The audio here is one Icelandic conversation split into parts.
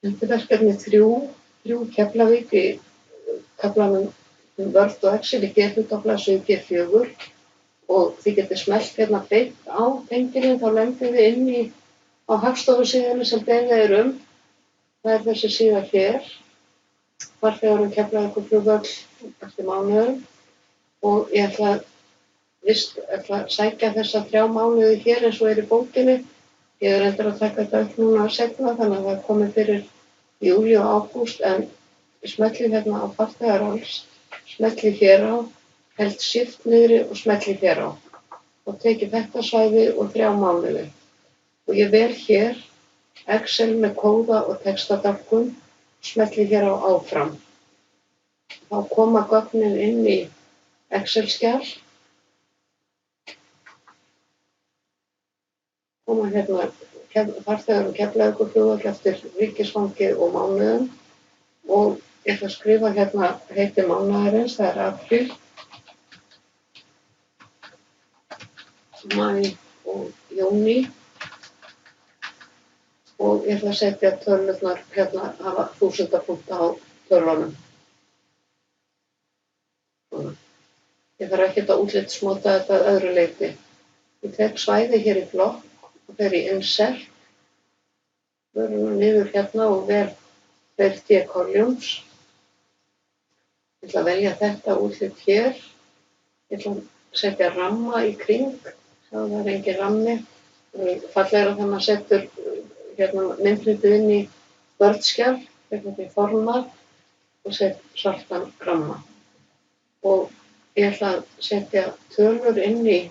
Þetta er verkefni 3 Keflavík í kaflanum Word og Excel í G-hluta á blaðsíðu G4 og þið getið smellt hérna beint á tengilinn, þá lendið þið inn á Hagstofusíðunni sem beðið er um. Það er þessi síða hér, farþegar um Keflavíkurflugvöll eftir mánuðum, og ég ætla að sækja þessa 3 mánuði hér eins og er í bókinni. Ég er reyndar að taka þetta upp núna seinna, þannig að það er komið fyrir júlí og ágúst, en smellið hérna á farþegar alls, smellið hér á, held shift niðri og smellið hér á. Og tekið þetta svæði og 3 mánuði. Og ég vel hér Excel með kóða og textadálkun, smellið hér á áfram. Þá koma gögnin inn í Excel-skjal. Koma hérna farþegar um Keflavíkurflugvöll eftir ríkisfangi og mánuðum, og ég ætla að skrifa hérna heiti mánaðarins, það er apríl, maí og júní, og ég ætla að setja tölurnar hérna, hafa 1000 punkta á tölunum. Ég þarf ekkert að útlitsmóta þetta að öðru leyti. Ég tek svæði hér í flokk og fer í insert, verður niður hérna og vel 2D columns. Ég ætla að velja þetta útlit hér. Ég ætla að setja ramma í kring, það er engin rammi. Fallegra þegar maður setur hérna myndritið inn í Word-skjal, hérna í format og set svartan ramma. Og ég ætla að setja tölur inn í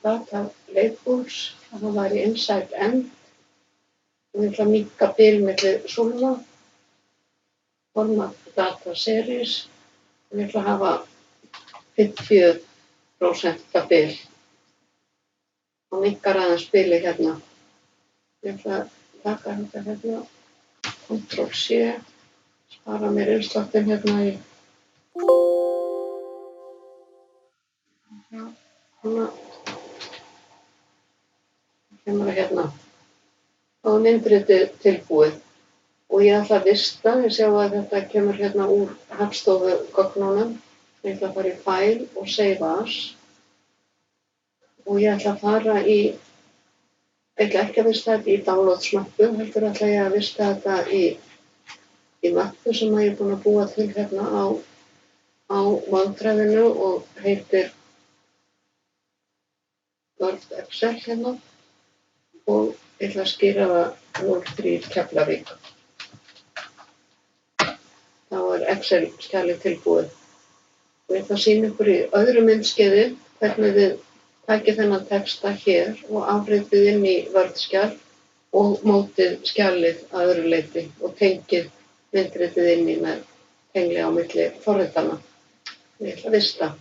data labels, það var í inside end, og ég ætla að minnka bil milli súlna, format data series, og ég ætla að hafa 50% bil og minnkar aðeins bilið hérna. Ég ætla að taka þetta hérna, Ctrl+C, spara mér innsláttin hérna í hérna. Kemur það hérna. Þá er myndritið tilbúið og ég ætla að vista, ég sjá að þetta kemur hérna úr Hagstofugögnunum. Ég ætla að fara í File og Save As og ég ætla að fara í, ég ætla ekki að vista þetta í Downloads-möppu, heldur ætla ég að vista þetta í möppu sem ég er búin að búa til hérna á OneDrive-inu og heitir Word Excel hérna. Og ég ætla að skýra það 03 Keflavík. Þá er Excel-skjalið tilbúið. Og ég ætla að sýna ykkur í öðru myndskeiði hvernig við takið þennan texta hér og afritið inn í Word-skjal og mótið skjalið að öðru leyti og tengið myndritið inn í með tengli á milli forritana. Ég ætla að vista.